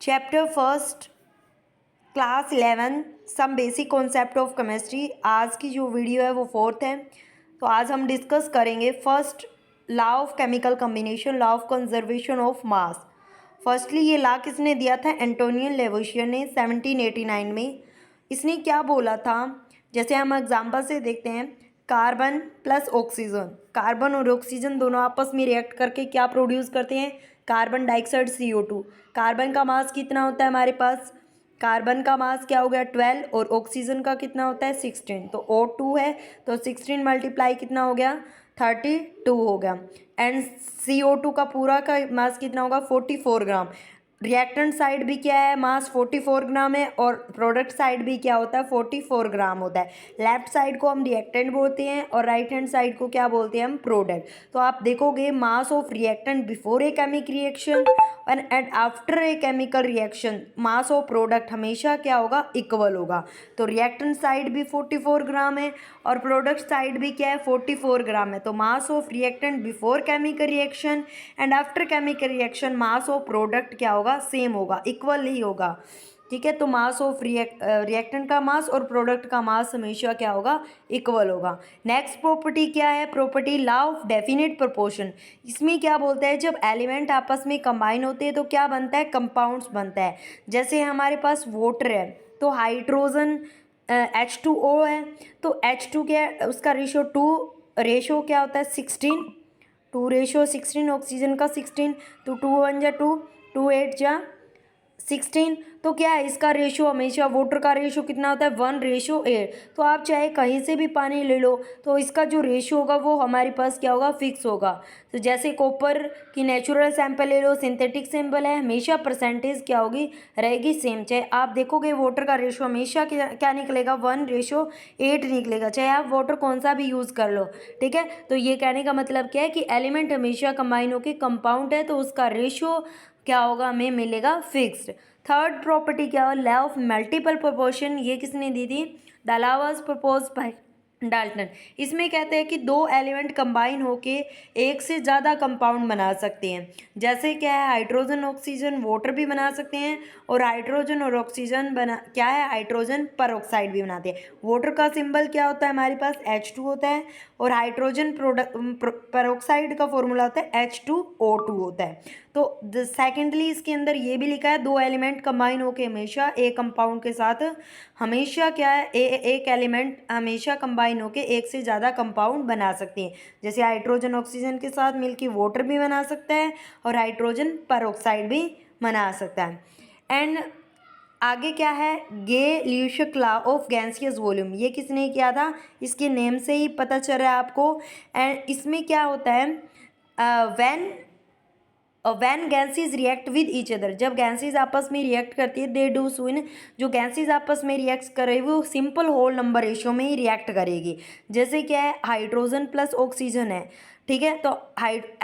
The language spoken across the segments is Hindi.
Chapter first class 11 some basic concept of chemistry. आज की जो वीडियो है वो फोर्थ है। तो आज हम डिस्कस करेंगे first law of chemical combination, law of conservation of mass. Firstly ये लॉ किसने दिया था? एंटोनियो लेवोसियर ने 1789 में। इसने क्या बोला था? जैसे हम एग्जाम्पल से देखते हैं, कार्बन प्लस ऑक्सीजन, कार्बन और ऑक्सीजन दोनों आपस में रिएक्ट करके क्या प्रोड्यूस करते हैं? Carbon dioxide CO2। कार्बन का मास कितना होता है हमारे पास? कार्बन का मास क्या हो गया? 12, और ऑक्सीजन का कितना होता है? 16। तो O2 है तो 16 मल्टीप्लाई कितना हो गया? 32 हो गया। एंड CO2 का पूरा का मास कितना होगा? 44 ग्राम। रिएक्टेंट साइड भी क्या है? मास 44 ग्राम है, और प्रोडक्ट साइड भी क्या होता है? 44 ग्राम होता है। लेफ्ट साइड को हम रिएक्टेंट बोलते हैं और राइट हैंड साइड को क्या बोलते हैं? हम प्रोडक्ट। तो आप देखोगे mass of reactant before a chemical reaction and after a chemical reaction mass of product हमेशा क्या होगा? इक्वल होगा। तो रिएक्टेंट साइड भी 44 ग्राम है और प्रोडक्ट साइड भी क्या है? 44 ग्राम है। तो mass of reactant before chemical reaction and after chemical reaction mass of product क्या होगा? सेम होगा, इक्वल ही होगा। ठीक है, तो मास ऑफ रिएक्टेंट का मास और प्रोडक्ट का मास हमेशा क्या होगा? इक्वल होगा। नेक्स्ट प्रॉपर्टी क्या है? Property law of definite proportion. इसमें क्या बोलता है? जब एलिमेंट आपस में कंबाइन होते हैं तो क्या बनता है? कंपाउंड्स बनता है। जैसे हमारे पास वाटर है तो हाइड्रोजन H2O है, तो H2 क्या है? उसका रेशो 2, रेशो क्या होता है? 16, 2:16। ऑक्सीजन का 16, तो 2 1 जा 2, 2 8 जा 16। तो क्या है इसका रेशो? हमेशा वाटर का रेशो कितना होता है? 1:8। तो आप चाहे कहीं से भी पानी ले लो तो इसका जो रेशो होगा वो हमारे पास क्या होगा? फिक्स होगा। तो जैसे कॉपर की नेचुरल सैंपल ले लो, सिंथेटिक सैंपल है, हमेशा परसेंटेज क्या होगी? रहेगी सेम। चाहे आप देखोगे वाटर का रेशो हमेशा क्या निकलेगा? 1:8 निकलेगा, चाहे आप वाटर कौन सा भी यूज़ कर लो। ठीक है, तो ये कहने का मतलब क्या है कि एलिमेंट हमेशा कंबाइन होकर कंपाउंड है तो उसका रेशो क्या होगा? हमें मिलेगा फिक्स्ड। थर्ड प्रॉपर्टी क्या है? Law of multiple proportion. ये किसने दी थी? The law was proposed by Dalton. इसमें कहते हैं कि दो एलिमेंट कंबाइन होके एक से ज़्यादा कंपाउंड बना सकते हैं। जैसे क्या है? हाइड्रोजन ऑक्सीजन वाटर भी बना सकते हैं, और हाइड्रोजन और ऑक्सीजन बना क्या है? हाइड्रोजन परऑक्साइड भी बनाते हैं। वाटर का सिंबल क्या होता है हमारे पास? H2 होता है, और हाइड्रोजन परऑक्साइड का फॉर्मूला होता है H2O2 होता है। तो सेकेंडली इसके अंदर ये भी लिखा है दो एलिमेंट कंबाइन होके हमेशा एक कंपाउंड के साथ हमेशा क्या है? एक एलिमेंट हमेशा कंबाइन होके एक से ज़्यादा कंपाउंड बना सकते हैं। जैसे हाइड्रोजन ऑक्सीजन के साथ मिलके वाटर भी बना सकता है और हाइड्रोजन परऑक्साइड भी बना सकता है। एंड आगे क्या है? गे-ल्यूशिक लॉ ऑफ गैसियस वॉल्यूम। ये किसने किया था? इसके नेम से ही पता चल रहा है आपको। एंड इसमें क्या होता है? When gases react with each other, जब गैसेस आपस में रिएक्ट करती है, दे डू सो इन, जो गैसेस आपस में रिएक्ट करेगी वो सिंपल होल नंबर रेशियो में ही रिएक्ट करेगी। जैसे क्या है? हाइड्रोजन प्लस ऑक्सीजन है, ठीक है, तो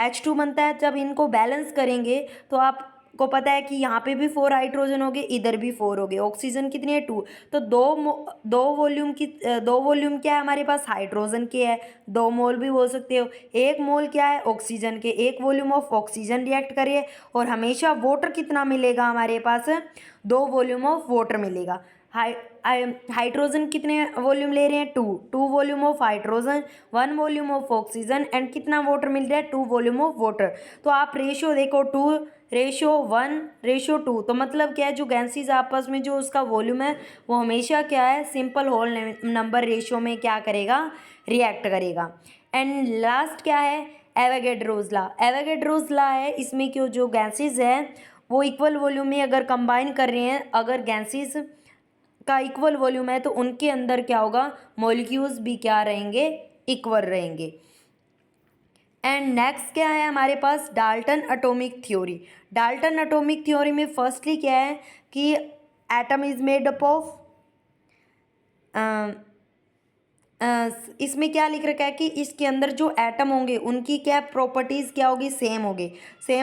H2 बनता है। जब इनको बैलेंस करेंगे तो आपको पता है कि यहाँ पे भी 4 हाइड्रोजन हो गए, इधर भी 4 हो गए। ऑक्सीजन कितनी है? 2। तो दो वॉल्यूम क्या है हमारे पास? हाइड्रोजन के है, 2 मोल भी बोल सकते हो। 1 मोल क्या है? ऑक्सीजन के। 1 वॉल्यूम ऑफ ऑक्सीजन रिएक्ट करिए, और हमेशा वाटर कितना मिलेगा हमारे पास? 2 वॉल्यूम ऑफ वाटर मिलेगा। हाइड्रोजन कितने वॉल्यूम ले रहे हैं? 2 volume of hydrogen, 1 volume of oxygen, and कितना वाटर मिल रहा है? 2 वॉल्यूम ऑफ वाटर। तो आप रेशियो देखो, 2:1:2। तो मतलब क्या है? जो गैसेस आपस में जो उसका वॉल्यूम है वो हमेशा क्या है? सिंपल होल नंबर रेशियो में क्या करेगा? रिएक्ट करेगा। एंड लास्ट क्या है? Avogadro's law. एवोगैड्रोस लॉ है, इसमें क्यों जो गैसेस है वो इक्वल वॉल्यूम में अगर कंबाइन कर रहे हैं, अगर गैसेस का इक्वल वॉल्यूम है तो उनके अंदर क्या होगा? मॉलिक्यूल्स भी क्या रहेंगे? इक्वल रहेंगे। एंड नेक्स्ट क्या है हमारे पास? Dalton atomic theory. Dalton atomic theory में फर्स्टली क्या है कि atom is made up of, इसमें क्या लिख रखा है कि इसके अंदर जो एटम होंगे उनकी क्या प्रॉपर्टीज़ क्या होगी? सेम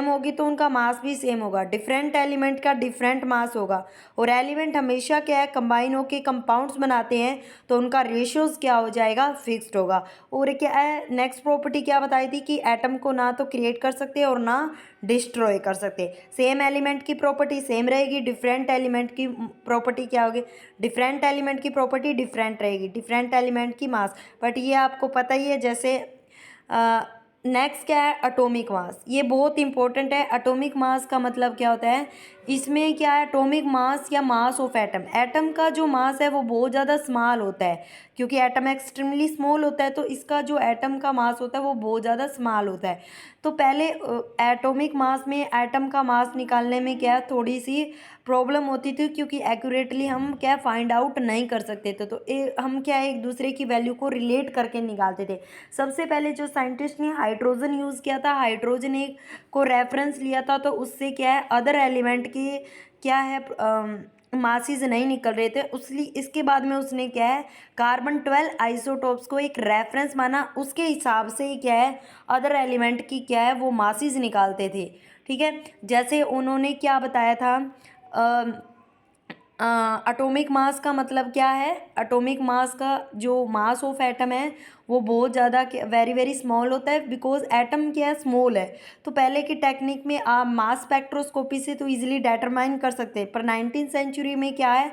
होगी तो उनका मास भी सेम होगा। डिफरेंट एलिमेंट का डिफरेंट मास होगा, और एलिमेंट हमेशा क्या है? कंबाइन होके कंपाउंड्स बनाते हैं तो उनका रेशियोज क्या हो जाएगा? फिक्स्ड होगा। और क्या है नेक्स्ट प्रॉपर्टी क्या बताई थी? कि एटम को ना तो क्रिएट कर सकते और ना डिस्ट्रॉय कर सकते। सेम एलिमेंट की प्रॉपर्टी सेम रहेगी, डिफरेंट एलिमेंट की प्रॉपर्टी क्या होगी, डिफरेंट एलिमेंट की प्रॉपर्टी डिफरेंट रहेगी, डिफरेंट एलिमेंट की मास। बट ये आपको पता ही है। जैसे नेक्स्ट क्या है, एटॉमिक मास। ये बहुत इंपॉर्टेंट है। एटॉमिक मास का मतलब क्या होता है, इसमें क्या है, एटॉमिक मास या मास ऑफ एटम। एटम का जो मास है वो बहुत ज़्यादा स्मॉल होता है, क्योंकि एटम एक्सट्रीमली स्मॉल होता है, तो इसका जो एटम का मास होता है वो बहुत ज़्यादा स्मॉल होता है। तो पहले एटॉमिक मास में एटम का मास निकालने में क्या थोड़ी सी प्रॉब्लम होती थी, क्योंकि एक्यूरेटली हम क्या फाइंड आउट नहीं कर सकते थे। तो हम क्या एक दूसरे की वैल्यू को रिलेट करके निकालते थे। सबसे पहले जो साइंटिस्ट ने हाइड्रोजन यूज़ किया था, हाइड्रोजन एक को रेफरेंस लिया था, तो उससे क्या है अदर एलिमेंट की क्या है मासीज नहीं निकल रहे थे। उसलिए इसके बाद में उसने क्या है कार्बन 12 आइसोटोप्स को एक रेफरेंस माना, उसके हिसाब से ही क्या है अदर एलिमेंट की क्या है वो मासीज निकालते थे। ठीक है, जैसे उन्होंने क्या बताया था, एटॉमिक मास का मतलब क्या है, एटॉमिक मास का जो मास ऑफ एटम है वो बहुत ज़्यादा वेरी वेरी स्मॉल होता है, बिकॉज एटम क्या है स्मॉल है। तो पहले की टेक्निक में आप मास स्पेक्ट्रोस्कोपी से तो इजीली डिटरमाइन कर सकते हैं, पर 19th सेंचुरी में क्या है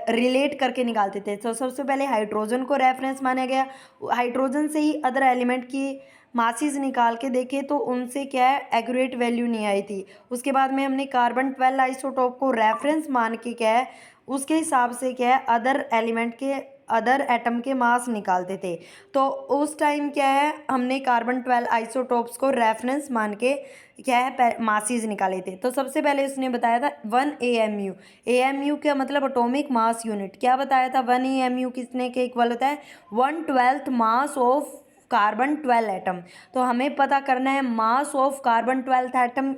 रिलेट करके निकालते थे। तो सबसे पहले हाइड्रोजन को रेफरेंस माना गया, हाइड्रोजन से ही अदर एलिमेंट की मासीज निकाल के देखे, तो उनसे क्या है एक्यूरेट वैल्यू नहीं आई थी। उसके बाद में हमने कार्बन 12 आइसोटोप को रेफरेंस मान के क्या है उसके हिसाब से क्या है अदर एलिमेंट के अदर एटम के मास निकालते थे। तो उस टाइम क्या है हमने कार्बन 12 आइसोटोप्स को रेफरेंस मान के क्या है मासीज निकाले थे। तो सबसे पहले उसने बताया था 1 AMU। AMU का मतलब एटॉमिक मास यूनिट। क्या बताया था, 1 AMU कितने के इक्वल होता है, 1/12 मास ऑफ कार्बन 12 एटम। तो हमें पता करना है mass of carbon 12 atom,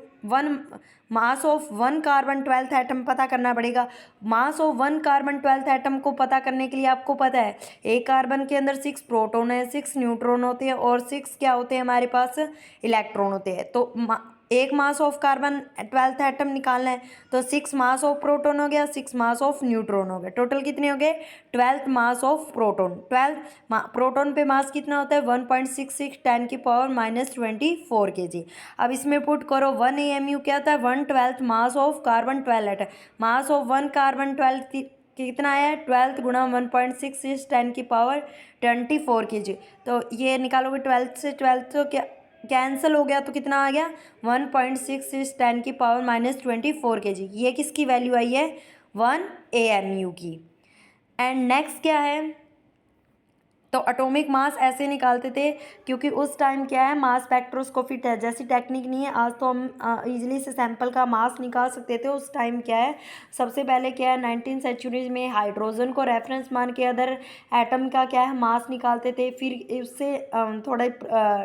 mass of 1 carbon 12 atom पता करना पड़ेगा। मास ऑफ 1 कार्बन 12 एटम को पता करने के लिए आपको पता है एक कार्बन के अंदर 6 प्रोटॉन है, 6 न्यूट्रॉन होते हैं और 6 क्या होते हैं हमारे पास इलेक्ट्रॉन होते हैं। तो एक मास ऑफ कार्बन 12 एटम निकालना है, तो 6 मास ऑफ प्रोटॉन हो गया, 6 मास ऑफ न्यूट्रॉन हो गया, टोटल कितने हो गए 12 मास ऑफ प्रोटॉन। 12 प्रोटॉन पे मास कितना होता है 1.66 10 की पावर -24 kg। अब इसमें पुट करो 1 AMU क्या होता है 1/12 mass of carbon 12 atom. Mass of 1 carbon 12 कितना है 12 गुणा 1.66 10 की पावर 24 kg। तो ये निकालोगे 12 से 12 तो क्या कैंसिल हो गया, तो कितना आ गया 1.66 10 की पावर -24 kg। ये किसकी वैल्यू आई है 1 AMU की। एंड नेक्स्ट क्या है, तो एटॉमिक मास ऐसे निकालते थे, क्योंकि उस टाइम क्या है मास स्पेक्ट्रोस्कोपी जैसी टेक्निक नहीं है। आज तो हम इजीली से सैंपल का मास निकाल सकते थे। उस टाइम क्या है सबसे पहले क्या है 19th सेंचुरी में हाइड्रोजन को रेफरेंस मान के अदर एटम का क्या है मास निकालते थे। फिर उससे थोड़ा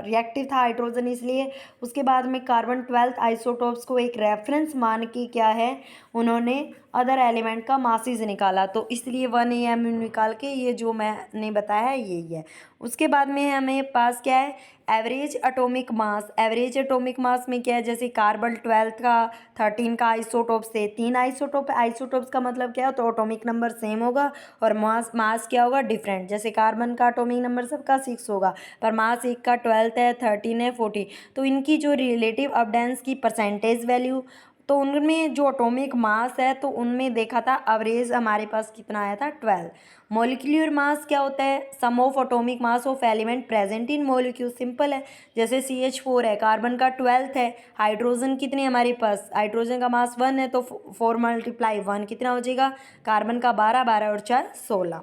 रिएक्टिव था हाइड्रोजन, इसलिए उसके बाद में कार्बन 12 आइसोटोप्स को एक रेफरेंस मान के क्या है उन्होंने अदर एलिमेंट का मासीज निकाला। तो इसलिए 1 AMU निकाल के ये जो मैंने बताया है यही है। उसके बाद में हमें पास क्या है average atomic mass. Average atomic mass में क्या है, जैसे कार्बन 12 का 13 का आइसोटोप से 3 आइसोटोप, आइसोटोप्स का मतलब क्या है तो एटॉमिक नंबर सेम होगा और मास क्या होगा डिफरेंट। जैसे कार्बन का एटॉमिक नंबर सबका 6 होगा, पर मास एक का 12 है, 13 है, 40। तो इनकी जो रिलेटिव अबडेंस की परसेंटेज वैल्यू, तो उनमें जो एटॉमिक मास है तो उनमें देखा था एवरेज हमारे पास कितना आया था 12। मॉलिक्यूलर मास क्या होता है, sum of atomic mass of element present in molecule. Simple है, जैसे CH4 है, कार्बन का 12 है, हाइड्रोजन कितने हमारे पास, हाइड्रोजन का मास 1 है, तो 4 × 1 कितना हो जाएगा, कार्बन का 12, 12 और 4 16।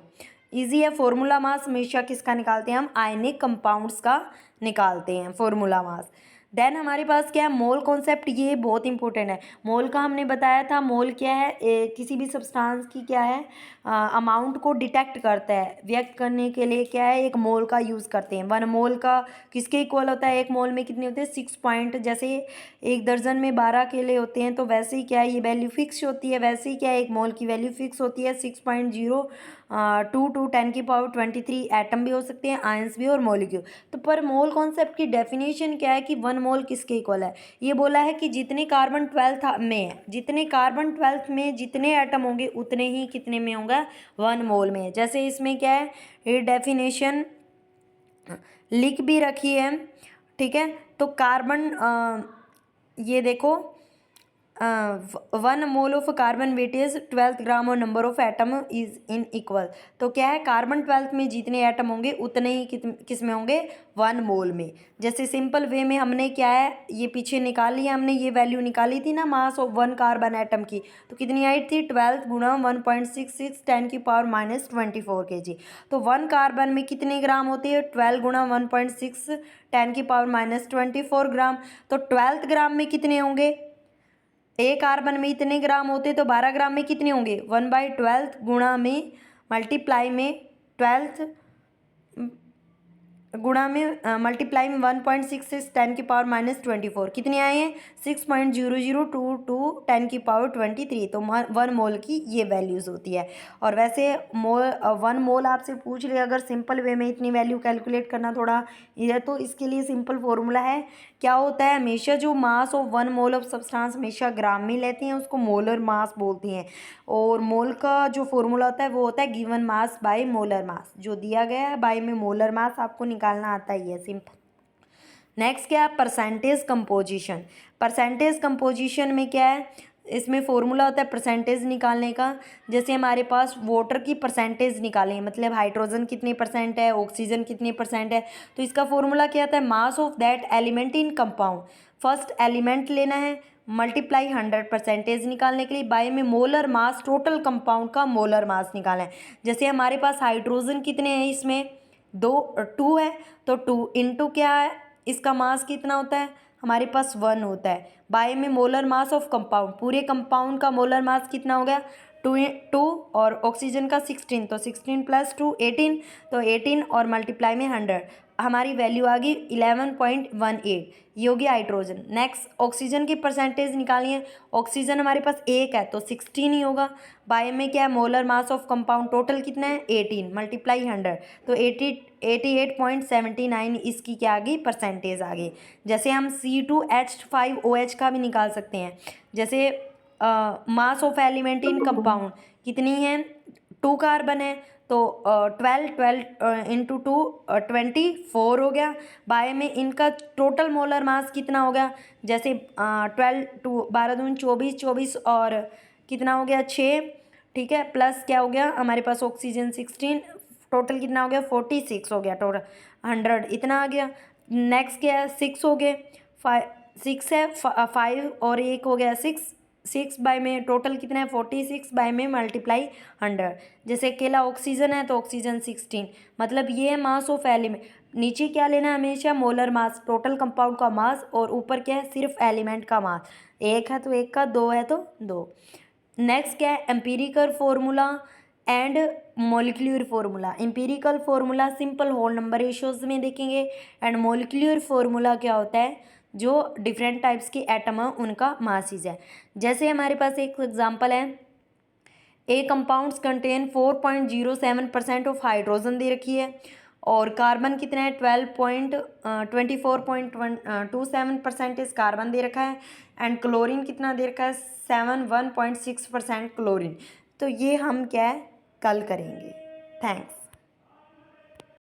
ईजी है। फॉर्मूला मास हमेशा किसका निकालते हैं हम, आयनिक कंपाउंड्स का निकालते हैं फॉर्मूला मास। देन हमारे पास क्या है मोल कॉन्सेप्ट, ये बहुत इंपॉर्टेंट है। मोल का हमने बताया था, मोल क्या है किसी भी सब्सटेंस की क्या है अमाउंट को डिटेक्ट करता है, व्यक्त करने के लिए क्या है एक मोल का यूज़ करते हैं। 1 मोल का किसके इक्वल होता है, एक मोल में कितने होते हैं 6 पॉइंट, जैसे एक दर्जन में 12 केले होते हैं, तो वैसे ही क्या है ये वैल्यू फिक्स होती है, वैसे ही क्या है एक मोल की वैल्यू फिक्स होती है 6.022 10 की पावर 23 एटम भी हो सकते हैं, आयंस भी और मॉलिक्यूल। तो पर मोल कॉन्सेप्ट की डेफिनेशन क्या है कि 1 मोल किसके इक्वल है, ये बोला है कि जितने कार्बन 12 में है, जितने कार्बन 12 में जितने एटम होंगे उतने ही कितने में होगा 1 मोल में। जैसे इसमें क्या है ये डेफिनेशन लिख भी रखी है, ठीक है। तो कार्बन ये देखो 1 mole of carbon weight is 12 gram और number of atom is in equal. तो क्या है, कार्बन 12 में जितने एटम होंगे उतने ही किस में होंगे, 1 मोल में। जैसे सिंपल वे में हमने क्या है, ये पीछे निकाल लिया हमने, ये वैल्यू निकाली थी ना मास ऑफ 1 कार्बन एटम की, तो कितनी आई थी, 12 गुणा 1.66 10⁻24 kg। तो 1 कार्बन में कितने ग्राम होती है, 12 गुणा 1.6 10⁻24 ग्राम। तो 12 ग्राम में कितने होंगे, एक कार्बन में इतने ग्राम होते, तो 12 ग्राम में कितने होंगे, 1/12 गुणा में मल्टीप्लाई में 12 गुणा में मल्टीप्लाई में 1.66 10⁻24 कितने आए हैं, 6.0022 10⁻23। तो 1 मोल की ये वैल्यूज़ होती है। और वैसे 1 मोल आपसे पूछ ले अगर सिंपल वे में इतनी वैल्यू कैलकुलेट करना थोड़ा ये, तो इसके लिए सिंपल फॉर्मूला है, क्या होता है, हमेशा जो mass of 1 mole of substance हमेशा ग्राम में लेते हैं, उसको मोलर मास बोलते हैं। और मोल का जो फॉर्मूला होता है वो होता है given mass by molar mass, जो दिया गया है बाय में मोलर मास आपको निकालना आता ही है, सिंपल। नेक्स्ट क्या है, परसेंटेज कंपोजिशन। परसेंटेज कंपोजिशन में क्या है, इसमें फॉर्मूला होता है परसेंटेज निकालने का। जैसे हमारे पास वाटर की परसेंटेज निकालें, मतलब हाइड्रोजन कितने परसेंट है, ऑक्सीजन कितने परसेंट है, तो इसका फॉर्मूला क्या आता है, mass of that element in compound. First element लेना है, मल्टीप्लाई 100 परसेंटेज निकालने के लिए बाय में मोलर मास, टोटल कंपाउंड का मोलर मास निकालना है। जैसे हमारे पास हाइड्रोजन कितने हैं, इसमें 2 है, तो 2 इंटू क्या है, इसका मास कितना होता है, हमारे पास 1 होता है, बाय में मोलर मास ऑफ कंपाउंड, पूरे कंपाउंड का मोलर मास कितना हो गया, 2 और ऑक्सीजन का 16, तो 16 + 2 18, तो 18 और मल्टीप्लाई में 100, हमारी वैल्यू आ गई 11.18, ये होगी हाइड्रोजन। नेक्स्ट ऑक्सीजन की परसेंटेज निकालिए, है, ऑक्सीजन हमारे पास 1 है तो 16 ही होगा, बाय में क्या है, molar mass of compound total कितना है 18 मल्टीप्लाई 100, तो 88.79 इसकी क्या आ गई, परसेंटेज आ गई। जैसे हम C2H5OH का भी निकाल सकते हैं। जैसे मास ऑफ एलिमेंट इन कंपाउंड कितनी है, 2 कार्बन है, तो 12 इंटू 2 24 हो गया, बाय में इनका टोटल मोलर मास कितना हो गया, जैसे 12 दूनी 24 24 और कितना हो गया 6, ठीक है, प्लस क्या हो गया हमारे पास ऑक्सीजन 16, टोटल कितना हो गया 46 हो गया, टोटल 100 इतना आ गया। नेक्स्ट क्या है, 6 हो गए, 6 है, 5 और 1 हो गया 6 बाय में टोटल कितना है 46 बाय में मल्टीप्लाई 100। जैसे अकेला ऑक्सीजन है तो ऑक्सीजन 16, मतलब ये है मास ऑफ एलिमेंट। नीचे क्या लेना है, हमेशा मोलर मास, टोटल कंपाउंड का मास, और ऊपर क्या है, सिर्फ एलिमेंट का मास, 1 है तो 1 का, 2 है तो 2। नेक्स्ट क्या है, empirical formula and molecular formula. Empirical formula simple whole number ratios में देखेंगे, एंड मोलिकुलर फार्मूला क्या होता है, जो डिफरेंट टाइप्स के एटम है उनका मासिस है। जैसे हमारे पास एक एग्जांपल है, ए कंपाउंड्स कंटेन 4.07% ऑफ हाइड्रोजन दे रखी है, और कार्बन कितना है 24.27% इस कार्बन दे रखा है, एंड क्लोरीन कितना दे रखा है 71.6% क्लोरीन। तो ये हम क्या है, कल करेंगे। थैंक्स।